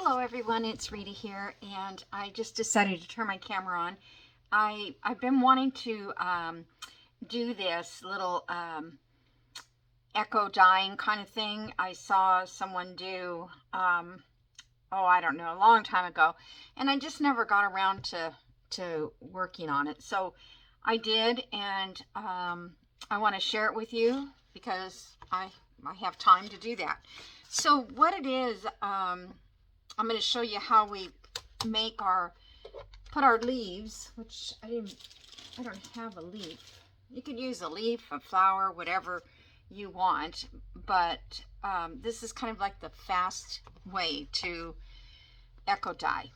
Hello everyone, it's Rita here, and I just decided to turn my camera on. I've been wanting to do this little echo dyeing kind of thing. I saw someone do, oh I don't know, a long time ago, and I just never got around to working on it. So I did, and I want to share it with you because I have time to do that. So what it is, I'm going to show you how we put our leaves, which I don't have a leaf. You could use a leaf, a flower, whatever you want, but this is kind of like the fast way to echo dye.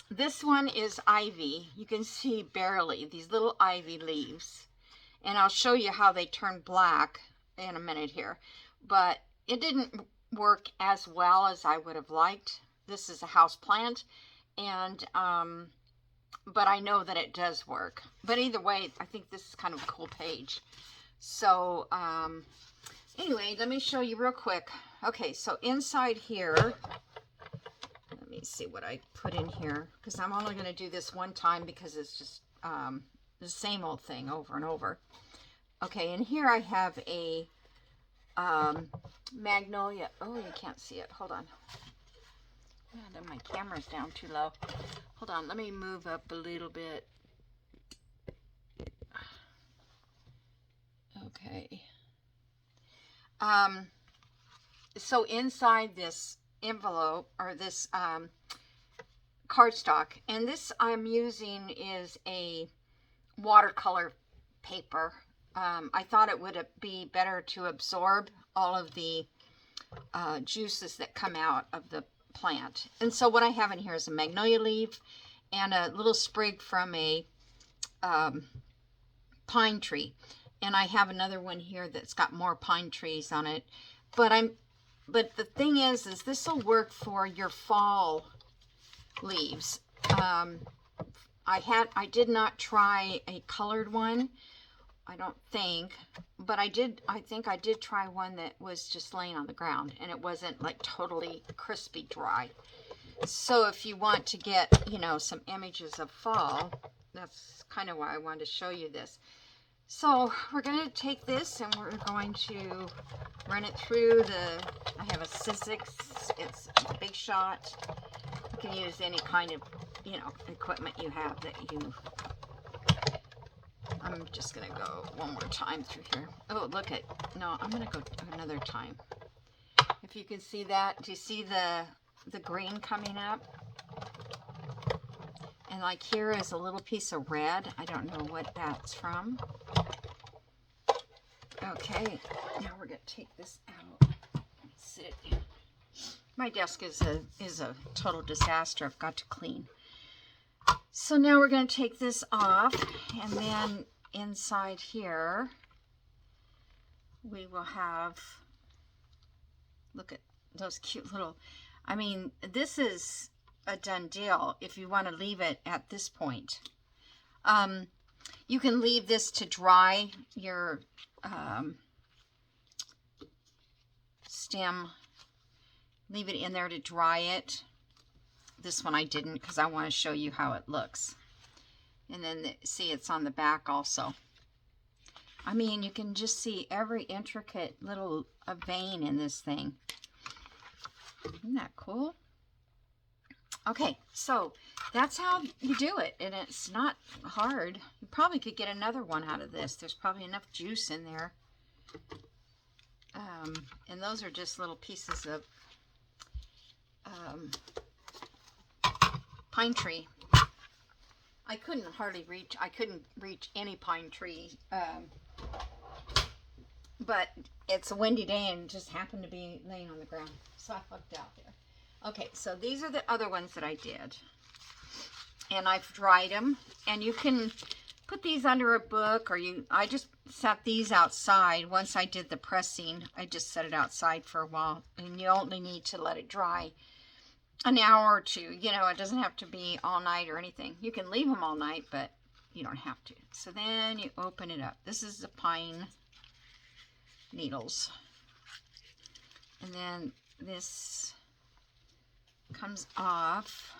This one is ivy. You can see barely these little ivy leaves, and I'll show you how they turn black in a minute here, but it didn't work as well as I would have liked. This is a house plant, and but I know that it does work. But either way, I think this is kind of a cool page. So anyway, let me show you real quick. Okay, so inside here, let me see what I put in here, because I'm only going to do this one time because it's just the same old thing over and over. Okay, and here I have a magnolia. Oh, you can't see it. Hold on. Oh, my camera's down too low. Hold on. Let me move up a little bit. Okay. So inside this envelope, or this cardstock, and this I'm using is a watercolor paper. I thought it would be better to absorb all of the juices that come out of the plant. And so what I have in here is a magnolia leaf and a little sprig from a pine tree. And I have another one here that's got more pine trees on it. But the thing is this will work for your fall leaves. I did not try a colored one, I don't think, but I think I did try one that was just laying on the ground, and it wasn't like totally crispy dry. So if you want to get, you know, some images of fall, that's kind of why I wanted to show you this. So we're going to take this and we're going to run it through I have a Sizzix, it's a Big Shot. You can use any kind of, you know, equipment you have that you... I'm just going to go one more time through here. Oh, look at... No, I'm going to go another time. If you can see that. Do you see the green coming up? And like here is a little piece of red. I don't know what that's from. Okay. Now we're going to take this out. Sit. My desk is a total disaster. I've got to clean. So now we're going to take this off, and then inside here we will have, look at those cute little, I mean, this is a done deal if you want to leave it at this point. You can leave this to dry your stem, leave it in there to dry it. This one I didn't because I want to show you how it looks. And then see, it's on the back also. I mean, you can just see every intricate little vein in this thing. Isn't that cool? Okay, so that's how you do it, and it's not hard. You probably could get another one out of this. There's probably enough juice in there. And those are just little pieces of pine tree. I couldn't reach any pine tree, but it's a windy day and just happened to be laying on the ground, so I fucked out there. Okay, so these are the other ones that I did, and I've dried them, and you can put these under a book, or I just set these outside. Once I did the pressing, I just set it outside for a while, and you only need to let it dry an hour or two. You know, it doesn't have to be all night or anything. You can leave them all night, but you don't have to. So then you open it up. This is the pine needles. And then this comes off.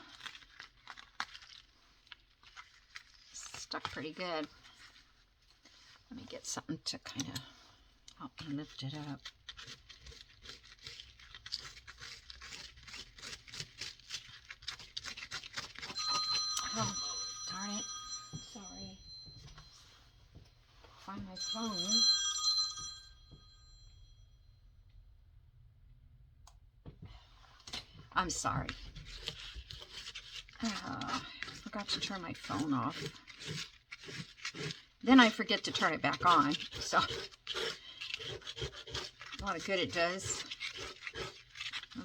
Stuck pretty good. Let me get something to kind of help me lift it up. Oh, darn it. Sorry. Find my phone. I'm sorry. I forgot to turn my phone off. Then I forget to turn it back on. So, a lot of good it does.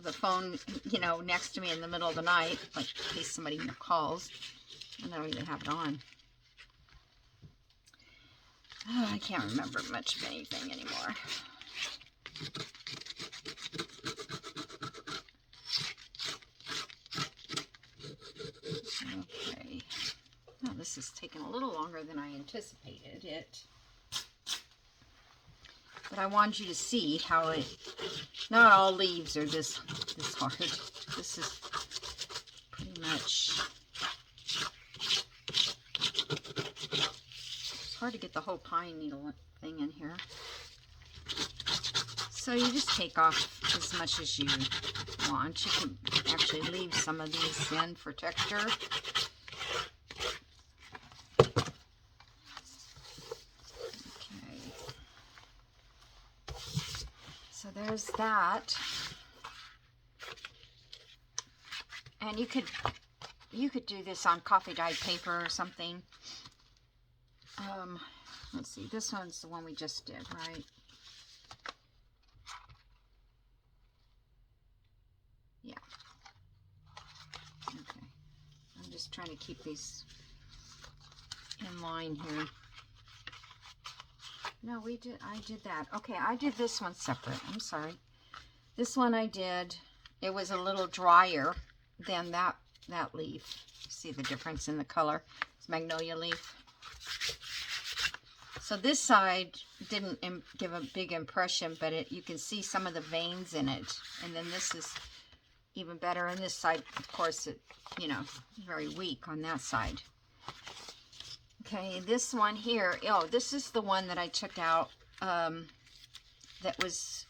The phone, you know, next to me in the middle of the night, like in case somebody calls. I don't even have it on. Oh, I can't remember much of anything anymore. Okay. Well, this is taking a little longer than I anticipated it. But I want you to see how it, not all leaves are this hard. This is pretty much, it's hard to get the whole pine needle thing in here. So you just take off as much as you want. You can actually leave some of these in for texture. So there's that. And you could do this on coffee dyed paper or something. Let's see, this one's the one we just did, right? Yeah. Okay. I'm just trying to keep these in line here. No, I did that. Okay, I did this one separate. I'm sorry. This one I did, it was a little drier than that leaf. See the difference in the color? It's magnolia leaf. So this side didn't give a big impression, but you can see some of the veins in it. And then this is even better. And this side, of course, it, you know, very weak on that side. Okay, this one here, oh, this is the one that I took out that was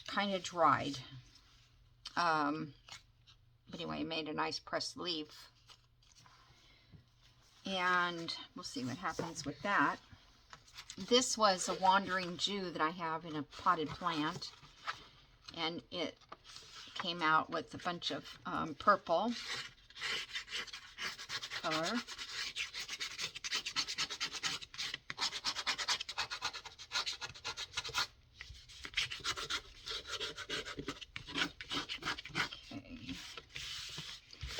kind of dried. But anyway, made a nice pressed leaf. And we'll see what happens with that. This was a wandering Jew that I have in a potted plant. And it came out with a bunch of purple color.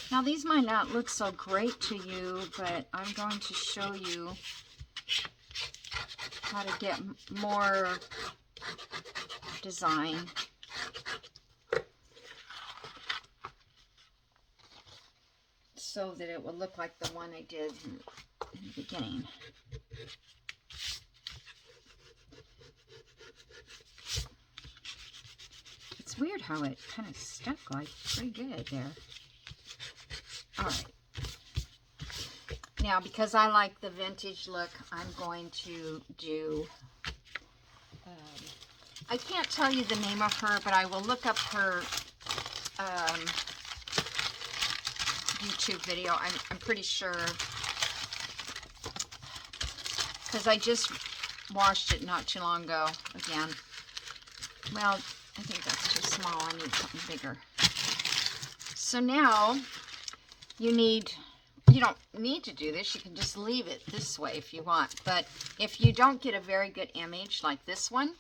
Now these might not look so great to you, but I'm going to show you how to get more design. So that it will look like the one I did in the beginning. It's weird how it kind of stuck like pretty good there. All right. Now, because I like the vintage look, I'm going to do, I can't tell you the name of her, but I will look up her YouTube video. I'm pretty sure, because I just washed it not too long ago again. Well, I think that's too small. I need something bigger. So now, you don't need to do this. You can just leave it this way if you want. But if you don't get a very good image like this one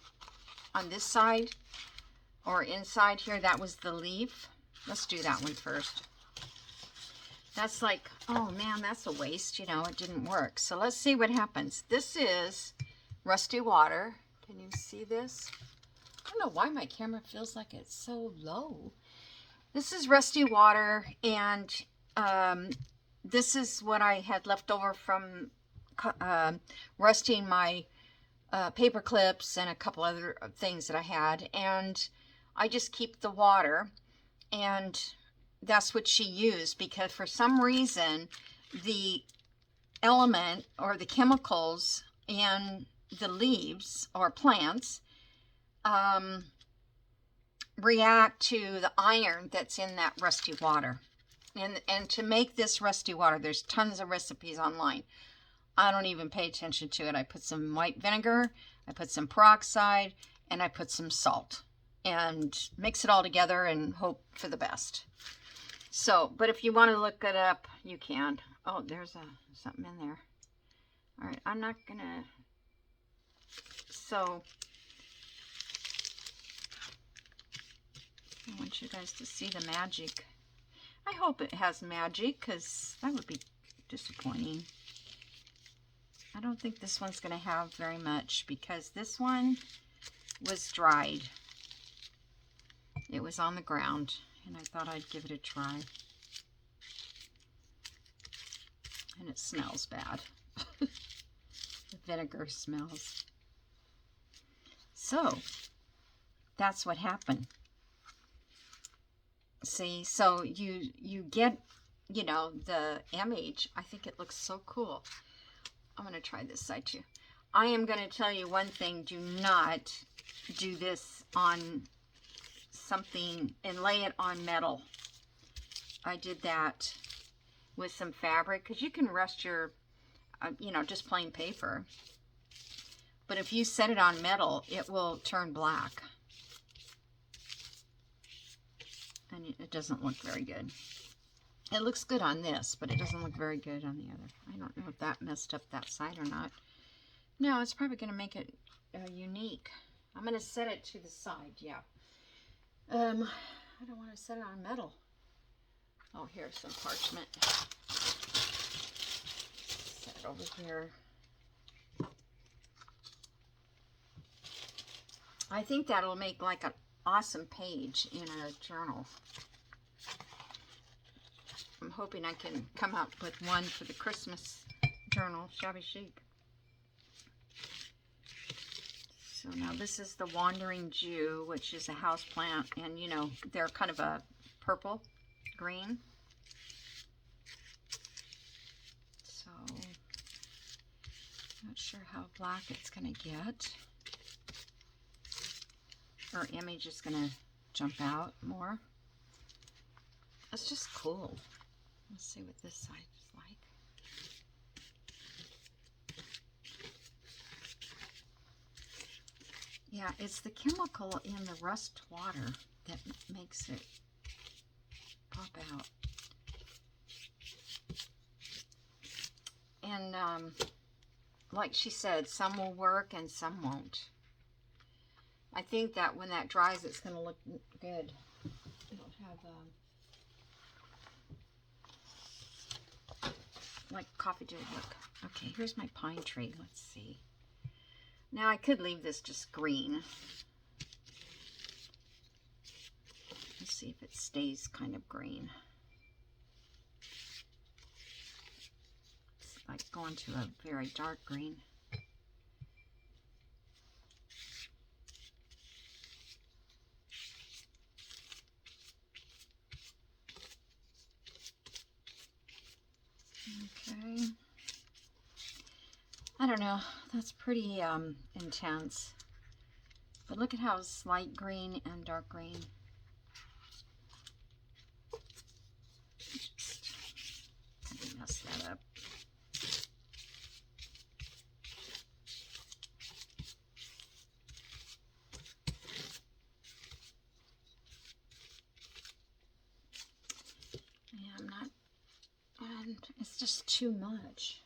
on this side or inside here, that was the leaf. Let's do that one first. That's like, oh man, that's a waste. You know, it didn't work. So let's see what happens. This is Rusty Water. Can you see this? I don't know why my camera feels like it's so low. This is Rusty Water, and this is what I had left over from rusting my paper clips and a couple other things that I had. And I just keep the water. And that's what she used, because for some reason the element or the chemicals in the leaves or plants react to the iron that's in that rusty water. And to make this rusty water, there's tons of recipes online. I don't even pay attention to it. I put some white vinegar, I put some peroxide, and I put some salt, and mix it all together and hope for the best. So, but if you want to look it up, you can. Oh, there's something in there. All right, I'm not gonna. So, I want you guys to see the magic. I hope it has magic, because that would be disappointing. I don't think this one's going to have very much, because this one was dried. It was on the ground, and I thought I'd give it a try. And it smells bad. The vinegar smells. So, that's what happened. See, so you get, you know, the image. I think it looks so cool. I'm going to try this side too. I am going to tell you one thing. Do not do this on something and lay it on metal. I did that with some fabric, because you can rust your, you know, just plain paper. But if you set it on metal, it will turn black. And it doesn't look very good. It looks good on this, but it doesn't look very good on the other. I don't know if that messed up that side or not. No, it's probably going to make it unique. I'm going to set it to the side, yeah. I don't want to set it on metal. Oh, here's some parchment. Set it over here. I think that'll make like an awesome page in a journal. I'm hoping I can come up with one for the Christmas journal, Shabby Chic. So now this is the Wandering Jew, which is a house plant, and you know, they're kind of a purple, green. So, not sure how black it's going to get. Our image is going to jump out more. It's just cool. Let's see what this side is like. Yeah, it's the chemical in the rust water that makes it pop out. And like she said, some will work and some won't. I think that when that dries, it's going to look good. It'll have like coffee did look. Okay, here's my pine tree. Let's see. Now I could leave this just green. Let's see if it stays kind of green. It's like going to a very dark green. Okay. I don't know. That's pretty intense. But look at how it's light green and dark green. Just kind of mess that up. Yeah, I'm not, and it's just too much.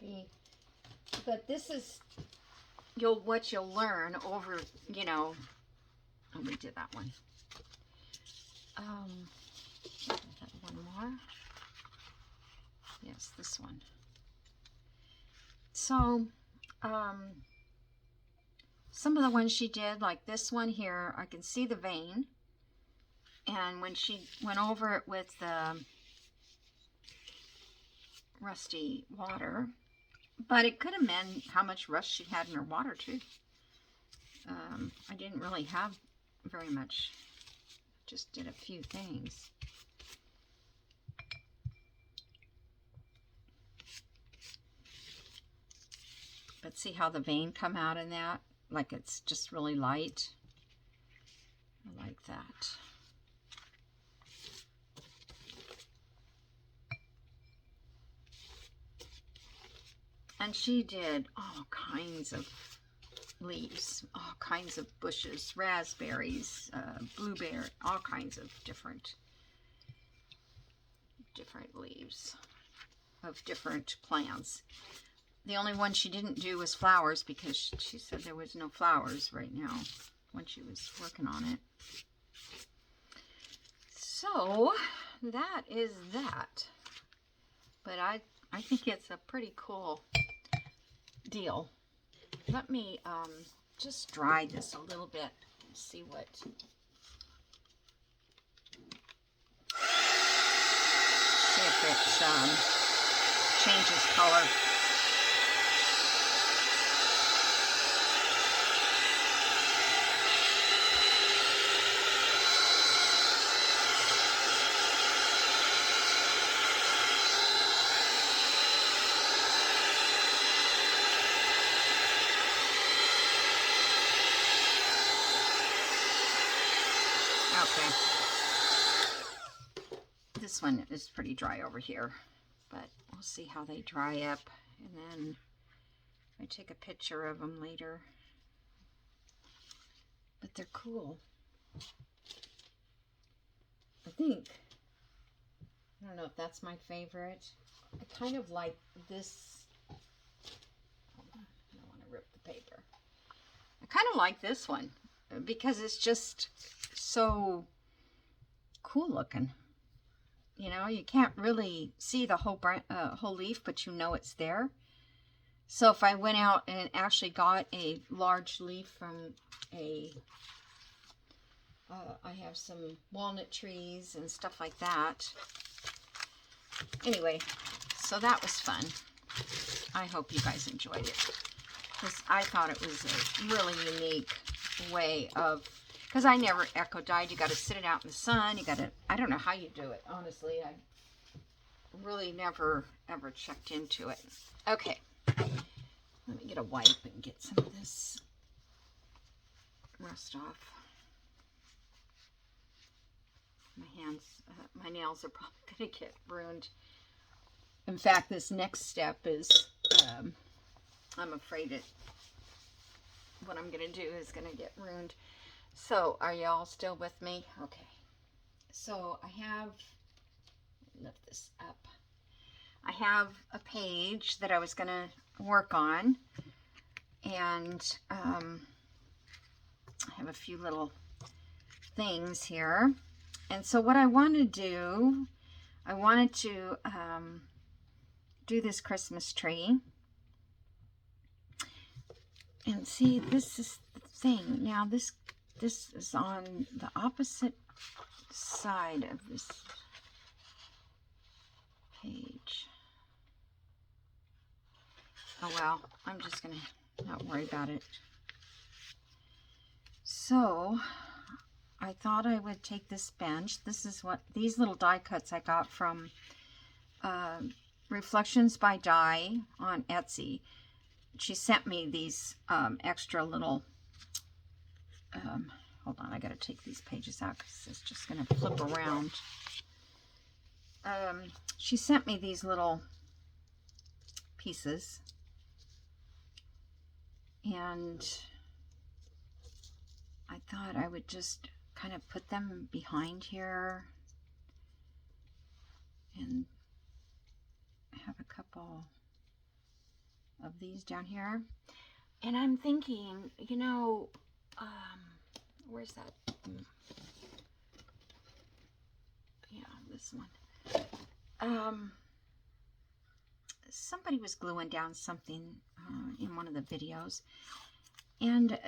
Maybe, but this is what you'll learn over, you know. Oh, we did that one. I had one more. Yes, this one. So, some of the ones she did, like this one here, I can see the vein. And when she went over it with the rusty water, but it could have been how much rust she had in her water too. I didn't really have very much just did a few things. But see how the vein come out in that? Like it's just really light. I like that. And she did all kinds of leaves, all kinds of bushes, raspberries, blueberry, all kinds of different leaves of different plants. The only one she didn't do was flowers because she said there was no flowers right now when she was working on it. So that is that. But I think it's a pretty cool deal. Let me just dry this a little bit and see what. See if it changes color. Okay. This one is pretty dry over here, but we'll see how they dry up, and then I take a picture of them later. But they're cool. I think, I don't know if that's my favorite. I kind of like this. Hold on, I don't want to rip the paper. I kind of like this one because it's just so cool looking. You know, you can't really see the whole whole leaf, but you know it's there. So if I went out and actually got a large leaf from a, I have some walnut trees and stuff like that. Anyway, so that was fun. I hope you guys enjoyed it, because I thought it was a really unique way of, because I never echo dyed. You got to sit it out in the sun. You got to, I don't know how you do it, honestly. I really never ever checked into it. Okay, let me get a wipe and get some of this rust off. My hands, my nails are probably going to get ruined. In fact, this next step is, I'm afraid what I'm going to do is going to get ruined. So, are y'all still with me? Okay. So, I have, lift this up. I have a page that I was going to work on. And I have a few little things here. And so, what I want to do, I wanted to do this Christmas tree. And see, this is the thing. Now, this is on the opposite side of this page. Oh well, I'm just gonna not worry about it. So I thought I would take this bench. This is what these little die cuts I got from Reflections by Die on Etsy. She sent me these extra little hold on, I gotta take these pages out because it's just gonna flip around. She sent me these little pieces, and I thought I would just kind of put them behind here and have a couple of these down here. And I'm thinking, you know, where's that? Yeah, this one. Somebody was gluing down something in one of the videos, and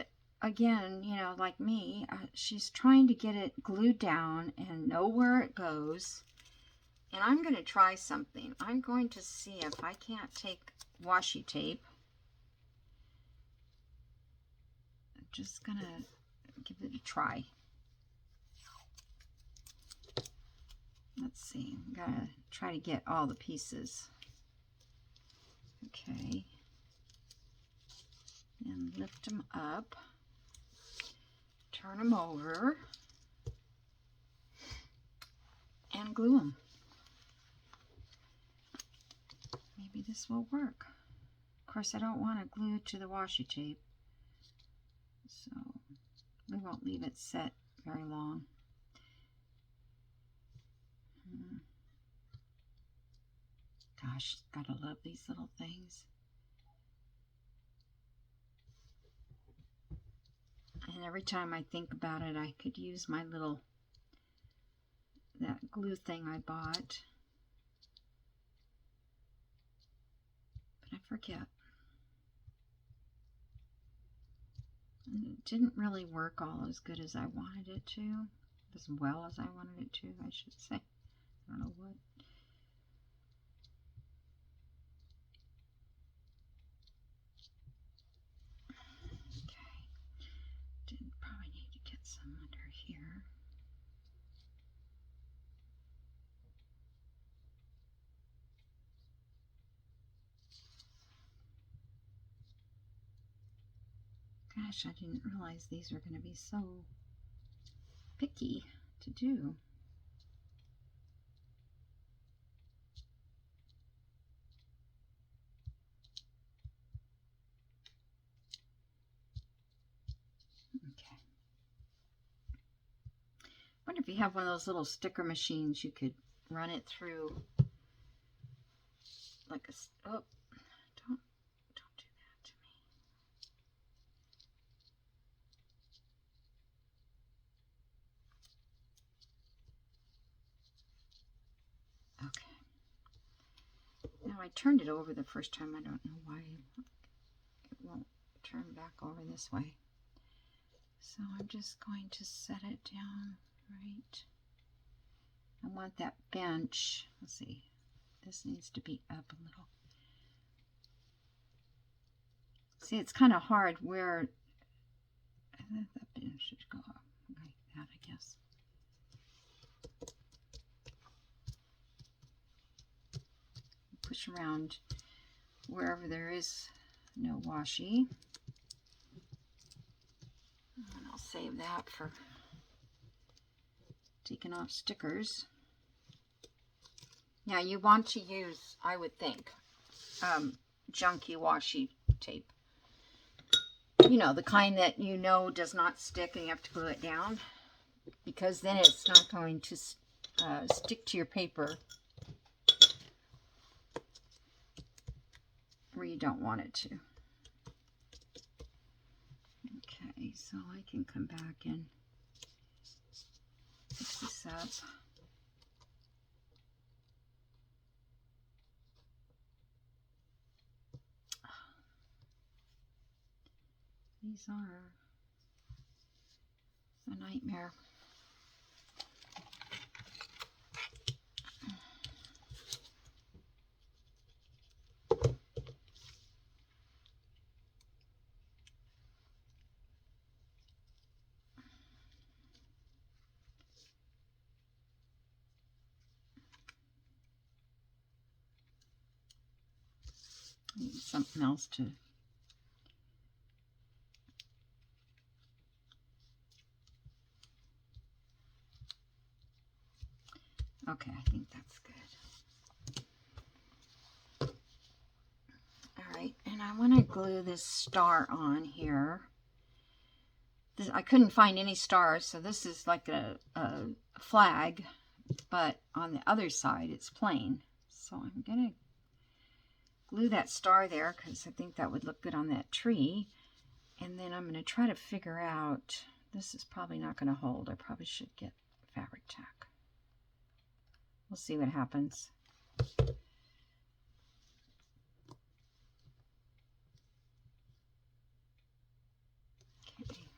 again, you know, like me, she's trying to get it glued down and know where it goes. And I'm going to try something. I'm going to see if I can't take washi tape. I'm just going to give it a try. see, gotta try to get all the pieces. Okay. And lift them up. Turn them over. And glue them. Maybe this will work. Of course, I don't want to glue to the washi tape, so we won't leave it set very long. Gosh, gotta love these little things. And every time I think about it, I could use my little, that glue thing I bought. But I forget. And it didn't really work all as good as I wanted it to. As well as I wanted it to, I should say. I don't know what. Okay. Probably need to get some under here. Gosh, I didn't realize these were going to be so picky to do. Okay. I wonder if you have one of those little sticker machines you could run it through like a, oh, don't do that to me. Okay. Now I turned it over the first time. I don't know why it won't turn back over this way. So I'm just going to set it down right. I want that bench. Let's see. This needs to be up a little. See, it's kind of hard where that bench should go up like that, I guess. Push around wherever there is no washi. And I'll save that for taking off stickers. Now you want to use, I would think, junky washi tape. You know, the kind that you know does not stick and you have to glue it down, because then it's not going to stick to your paper where you don't want it to. Okay, so I can come back and fix this up. These are a nightmare. I need something else to okay, I think that's good. Alright, and I want to glue this star on here. I couldn't find any stars, so this is like a flag, but on the other side it's plain. So I'm going to glue that star there because I think that would look good on that tree. And then I'm going to try to figure out, this is probably not going to hold. I probably should get fabric tack. We'll see what happens. Okay.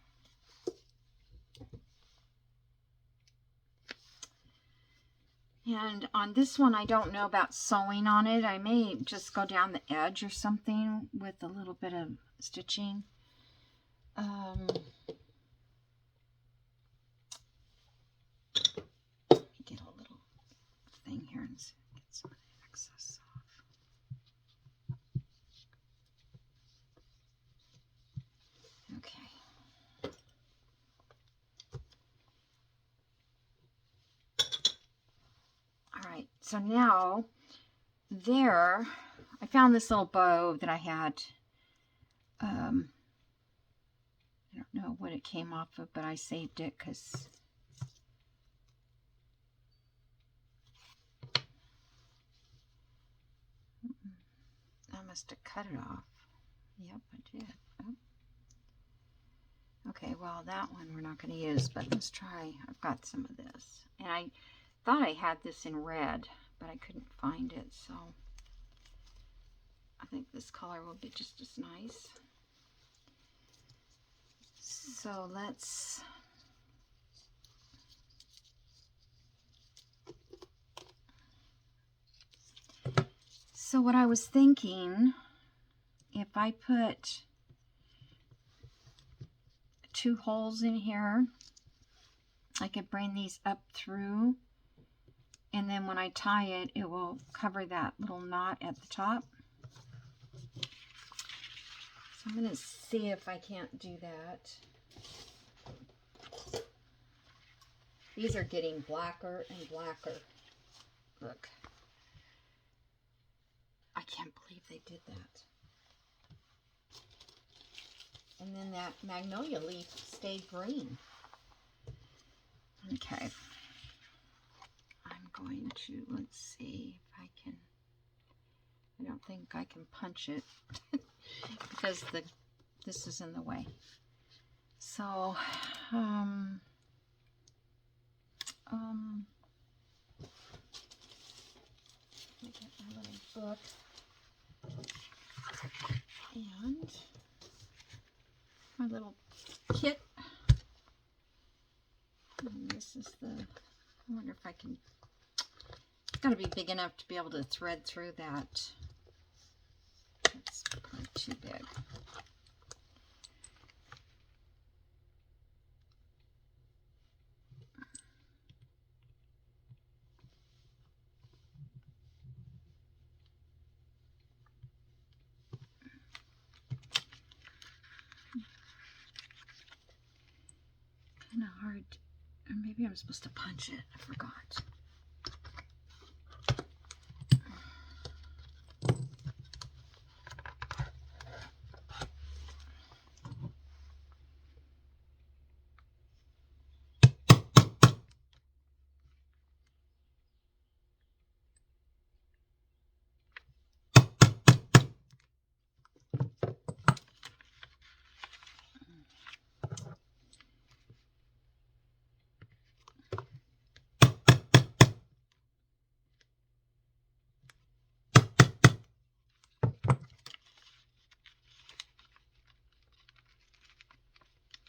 And on this one, I don't know about sewing on it. I may just go down the edge or something with a little bit of stitching. Get a little thing Let's get some of the excess off. Okay. All right, so now there, I found this little bow that I had. I don't know what it came off of, but I saved it because I must have cut it off. Yep, I did. Oh. Okay, well, that one we're not going to use, but let's try. I've got some of this. And I thought I had this in red, but I couldn't find it, so I think this color will be just as nice. So let's... So what I was thinking, if I put 2 holes in here, I could bring these up through, and then when I tie it, it will cover that little knot at the top. So I'm going to see if I can't do that. These are getting blacker and blacker. Look. I can't believe they did that. And then that magnolia leaf stayed green. Okay. I'm going to, let's see if I can, I don't think I can punch it because this is in the way. So, let me get my little book. And my little kit. And this is the, I wonder if I can, it's got to be big enough to be able to thread through that. It's probably too big. Kind of hard, or maybe I'm supposed to punch it. I forgot.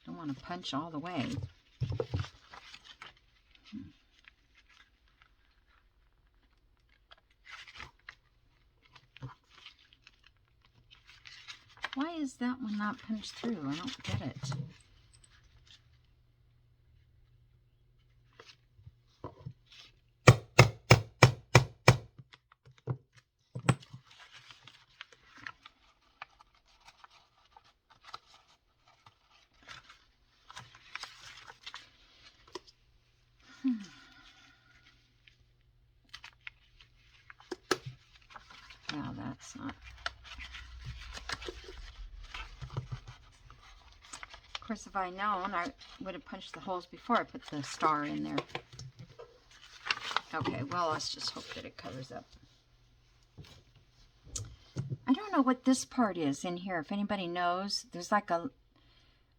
Don't want to punch all the way. Why is that one not punched through? I don't get it. No, that's not. Of course, if I'd known, I would have punched the holes before I put the star in there. Okay, well, let's just hope that it covers up. I don't know what this part is in here. If anybody knows, there's like a,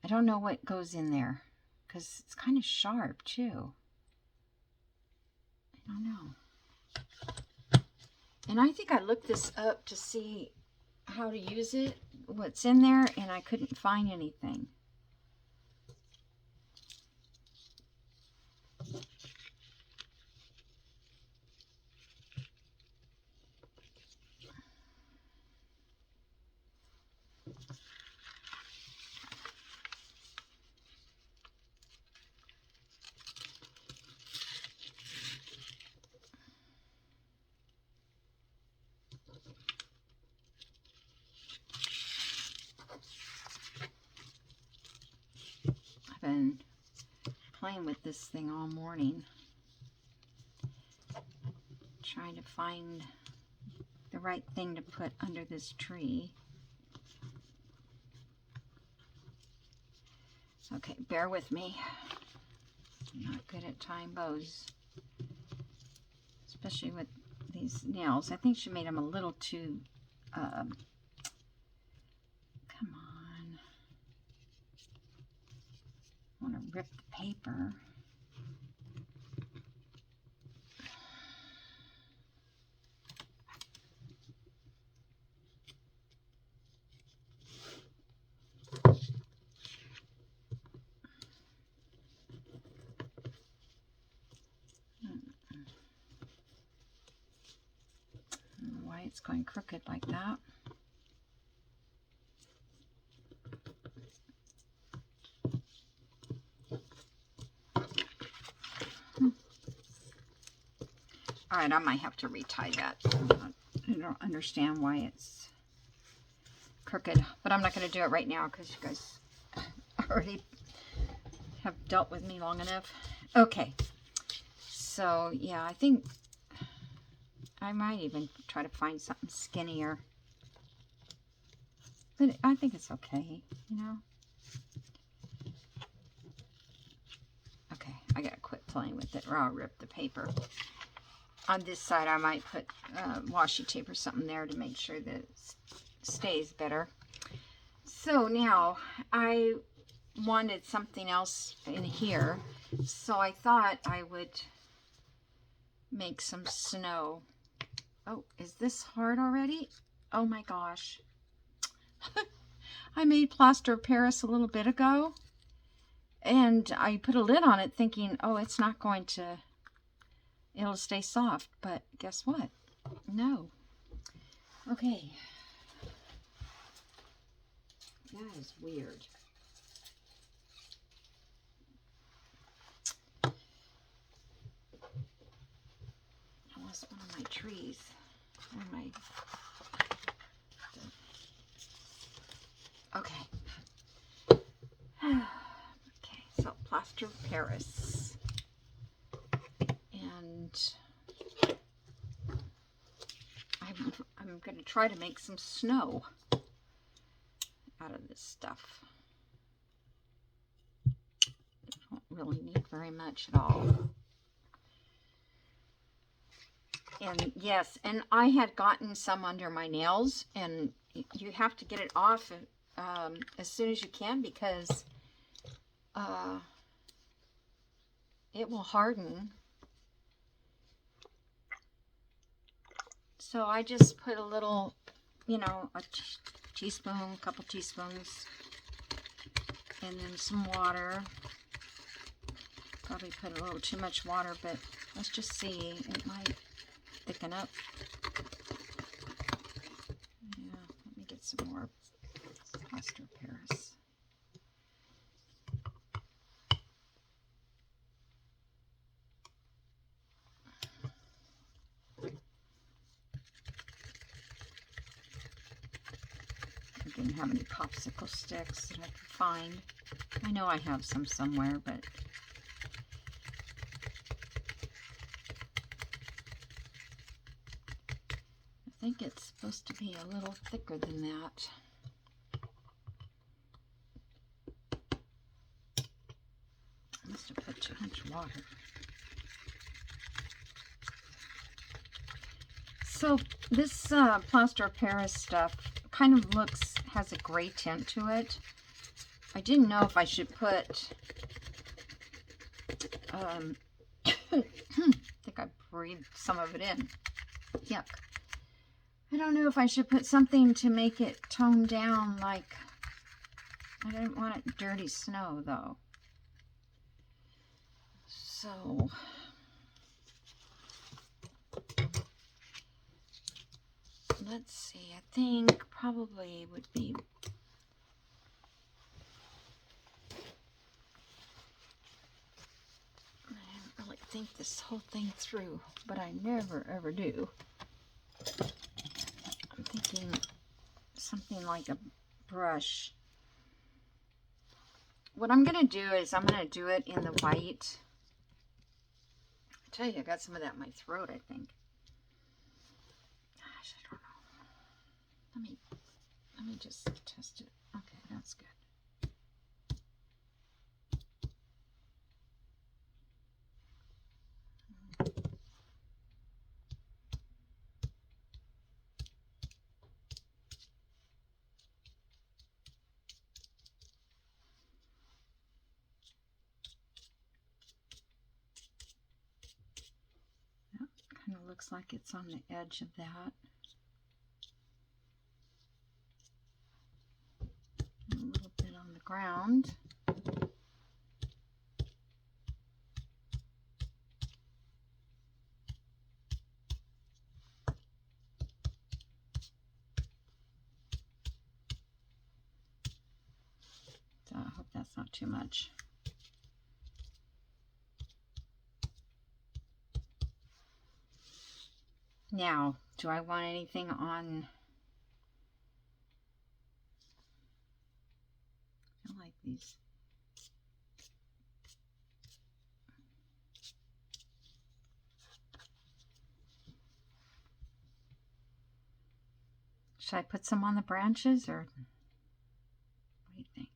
I don't know what goes in there because it's kind of sharp too. I don't know. And I think I looked this up to see how to use it, what's in there, and I couldn't find anything. playing with this thing all morning, trying to find the right thing to put under this tree. Okay, bear with me. I'm not good at tying bows, especially with these nails. I think she made them a little too, come on. I want to rip the paper. Why it's going crooked like that. All right, I might have to retie that. I don't understand why it's crooked, but I'm not going to do it right now because you guys already have dealt with me long enough. Okay, so yeah, I think I might even try to find something skinnier, but I think it's okay, you know. Okay, I gotta quit playing with it or I'll rip the paper. On this side, I might put washi tape or something there to make sure that it stays better. So now, I wanted something else in here, so I thought I would make some snow. Oh, is this hard already? Oh my gosh. I made plaster of Paris a little bit ago, and I put a lid on it thinking, oh, it's not going to... it'll stay soft, but guess what? No. Okay. That is weird. I lost one of my trees. Where am I? Okay. Okay, so plaster of Paris. And I'm going to try to make some snow out of this stuff. I don't really need very much at all. And yes, and I had gotten some under my nails, and you have to get it off as soon as you can because it will harden. So I just put a little, you know, a teaspoon, a couple teaspoons, and then some water. Probably put a little too much water, but let's just see. It might thicken up. Yeah, let me get some more plaster of Paris. I didn't have any popsicle sticks that I could find. I know I have some somewhere, but I think it's supposed to be a little thicker than that. I must have put too much water. So this plaster of Paris stuff kind of has a gray tint to it. I didn't know if I should put, I think I breathed some of it in. Yuck. I don't know if I should put something to make it tone down, like, I don't want it dirty snow though. So, let's see, I think probably would be, I didn't really think this whole thing through, but I never ever do. I'm thinking something like a brush what I'm going to do is I'm going to do it in the white. I tell you, I got some of that in my throat, I think. Gosh, I don't know. Let me just test it. Okay, that's good. Kind of looks like it's on the edge of that. A little bit on the ground. So I hope that's not too much. Now, do I want anything on? I like these. Should I put some on the branches, or what do you think?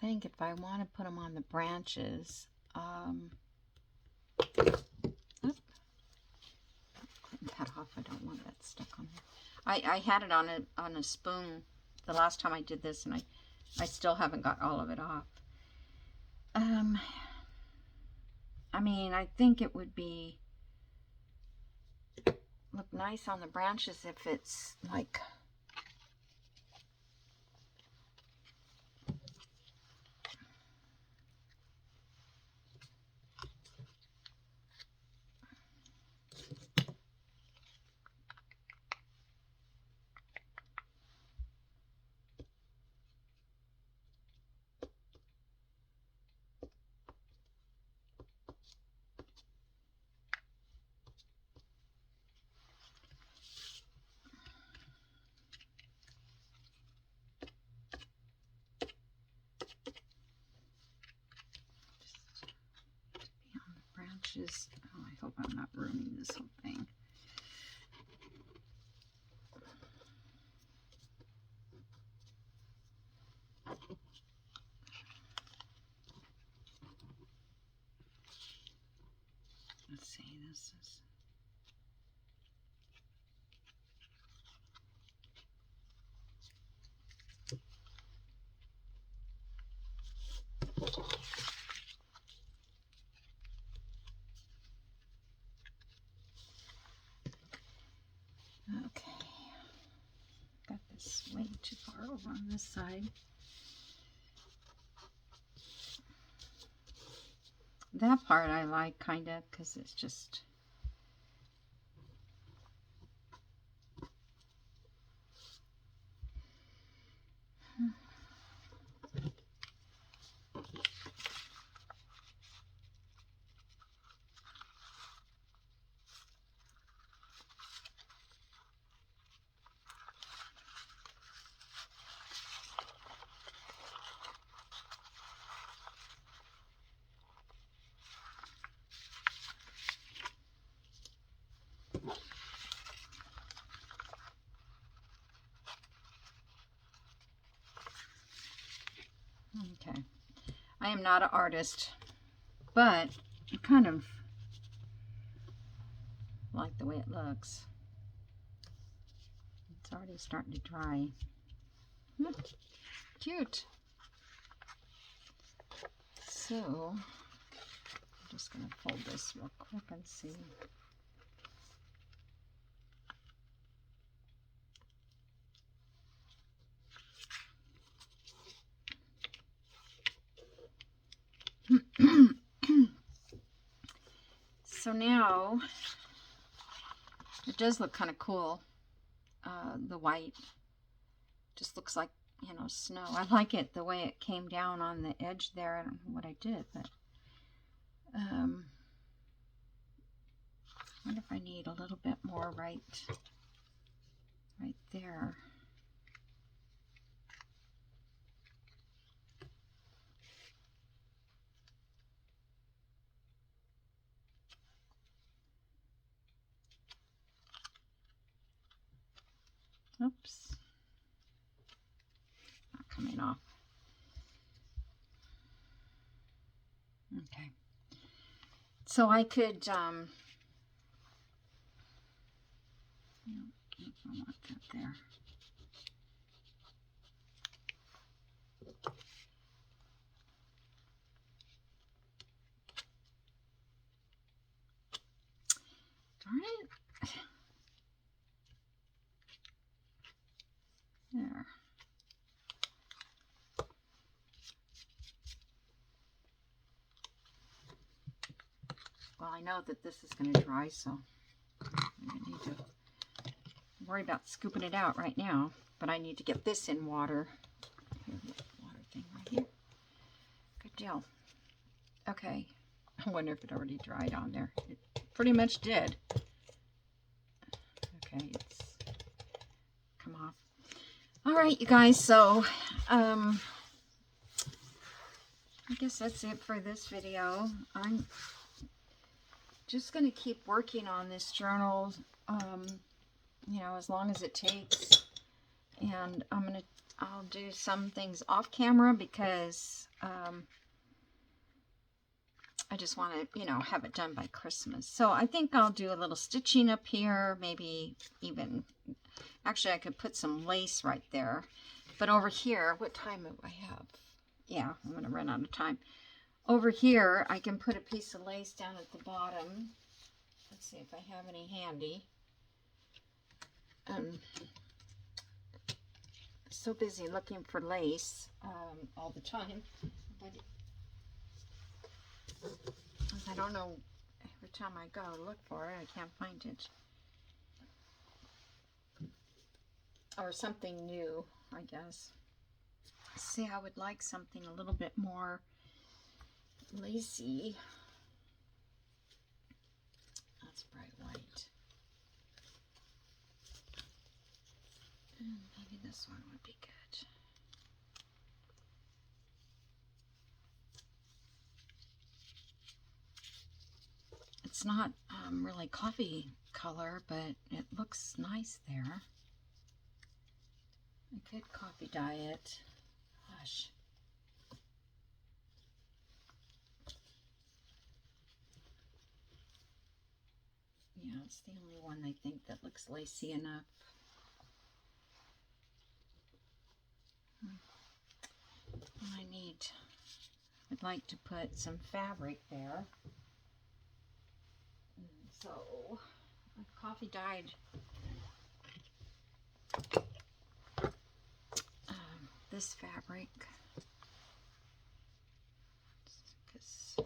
I think if I want to put them on the branches, clean that off. I don't want that stuck on there. I had it on a spoon the last time I did this, and I still haven't got all of it off. I mean, I think it would look nice on the branches if it's like branches. Oh, I hope I'm not ruining this whole thing. Let's see, this is... Okay, got this way too far over on this side. That part I like, kind of, because it's just... Okay, I am not an artist, but I kind of like the way it looks. It's already starting to dry. Cute. So, I'm just going to fold this real quick and see. So now, it does look kind of cool. The white just looks like, you know, snow. I like it the way it came down on the edge there. I don't know what I did, but I wonder if I need a little bit more right right there. Oops, not coming off. Okay, so I could, I don't want that there. Darn it. There. Well, I know that this is going to dry, so I need to worry about scooping it out right now. But I need to get this in water. Here's the water thing right here. Good deal. Okay. I wonder if it already dried on there. It pretty much did. Okay, it's come off. All right, you guys. So, I guess that's it for this video. I'm just going to keep working on this journal, you know, as long as it takes. And I'll do some things off camera because I just want to, you know, have it done by Christmas. So I think I'll do a little stitching up here, maybe even, actually I could put some lace right there. But over here, what time do I have? Yeah, I'm going to run out of time. Over here, I can put a piece of lace down at the bottom. Let's see if I have any handy. So busy looking for lace all the time. But I don't know, every time I go to look for it, I can't find it. Or something new, I guess. See, I would like something a little bit more lacy. That's bright white. And maybe this one would be good. It's not really coffee color, but it looks nice there. I could coffee dye it. Gosh. Yeah, it's the only one I think that looks lacy enough. I'd like to put some fabric there. So I've coffee dyed this fabric because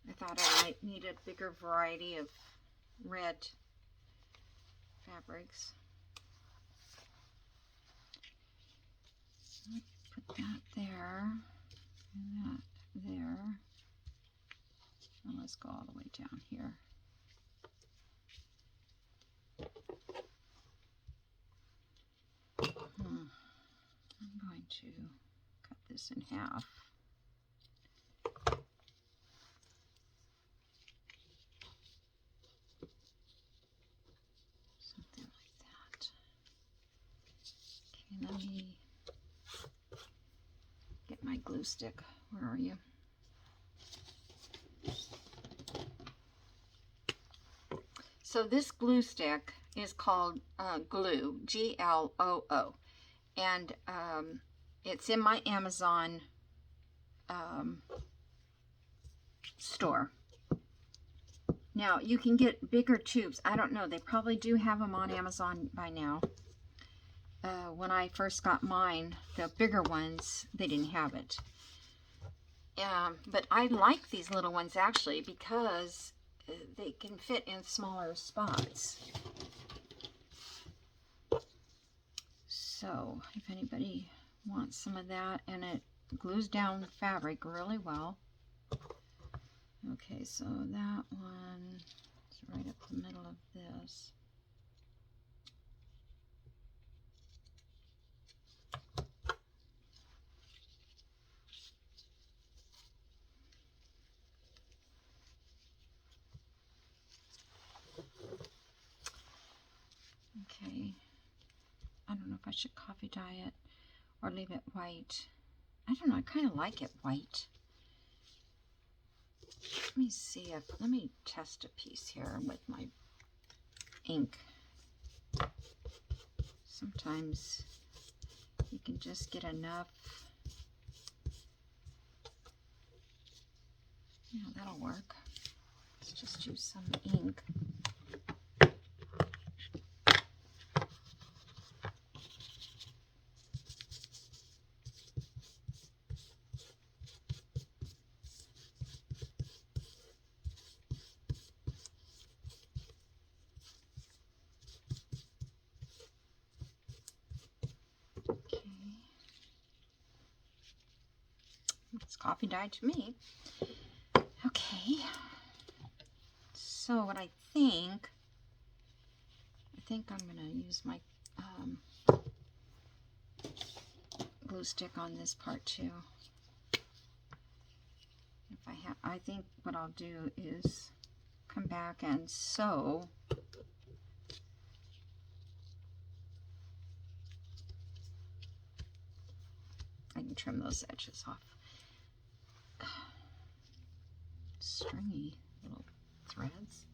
I thought I might need a bigger variety of red fabrics. Put that there and that there. And let's go all the way down here. I'm going to cut this in half. Something like that. Okay, let me get my glue stick. Where are you? So this glue stick is called Glue, Gloo, and it's in my Amazon store. Now you can get bigger tubes. I don't know, they probably do have them on Amazon by now. When I first got mine, the bigger ones, they didn't have it. But I like these little ones actually because they can fit in smaller spots. So if anybody wants some of that, and it glues down the fabric really well. Okay, Okay, so that one is right up the middle of this. Okay, I don't know if I should coffee dye it or leave it white. I don't know, I kind of like it white. Let me see if, let me test a piece here with my ink. Sometimes you can just get enough. Yeah, that'll work. Let's just use some ink. Okay. It's coffee dye to me. Okay. So what I think I'm going to use my glue stick on this part too. If I think what I'll do is come back and sew I can trim those edges off. Stringy little threads.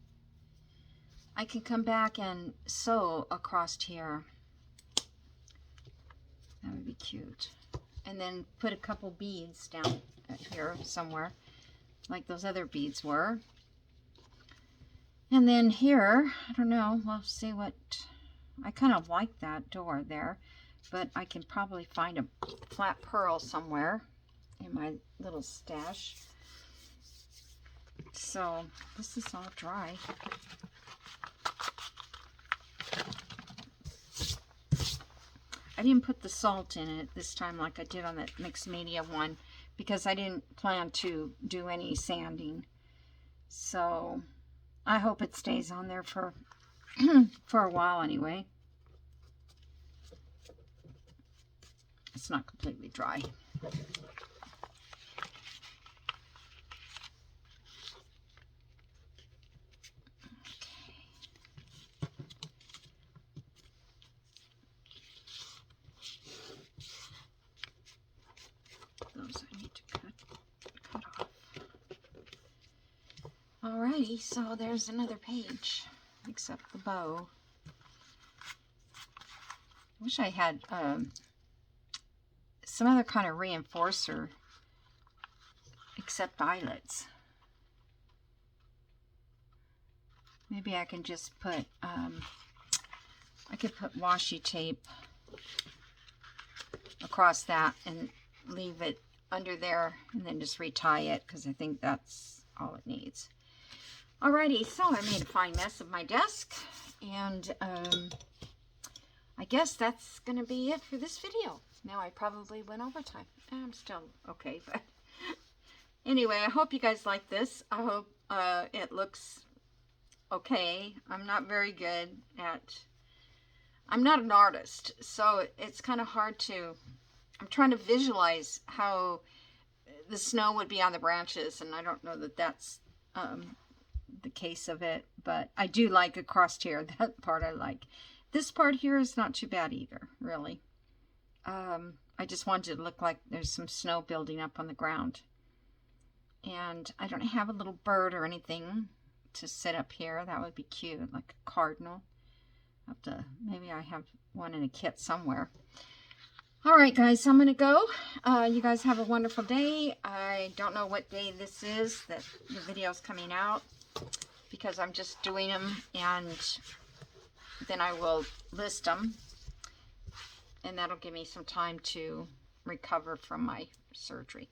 I can come back and sew across here. That would be cute. And then put a couple beads down here somewhere, like those other beads were. And then here, I don't know, we'll see what, I kind of like that door there, but I can probably find a flat pearl somewhere in my little stash. So this is all dry. I didn't put the salt in it this time like I did on the mixed media one because I didn't plan to do any sanding. So I hope it stays on there for for a while anyway. It's not completely dry. Those I need to cut off. Alrighty, so there's another page, except the bow. I wish I had some other kind of reinforcer, except eyelets. Maybe I can just put, I could put washi tape across that and leave it under there and then just retie it because I think that's all it needs. Alrighty, so I made a fine mess of my desk, and I guess that's going to be it for this video. Now I probably went overtime. I'm still okay, but anyway, I hope you guys like this. I hope it looks okay. I'm not very good at, I'm not an artist, so it's kind of hard to, I'm trying to visualize how the snow would be on the branches, and I don't know that that's the case of it, but I do like across here. That part I like. This part here is not too bad either, really. I just wanted it to look like there's some snow building up on the ground. And I don't have a little bird or anything to sit up here. That would be cute, like a cardinal. Maybe I have one in a kit somewhere. All right, guys, I'm going to go. You guys have a wonderful day. I don't know what day this is that the video's coming out because I'm just doing them, and then I will list them, and that'll give me some time to recover from my surgery.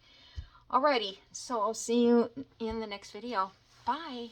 Alrighty, so I'll see you in the next video. Bye.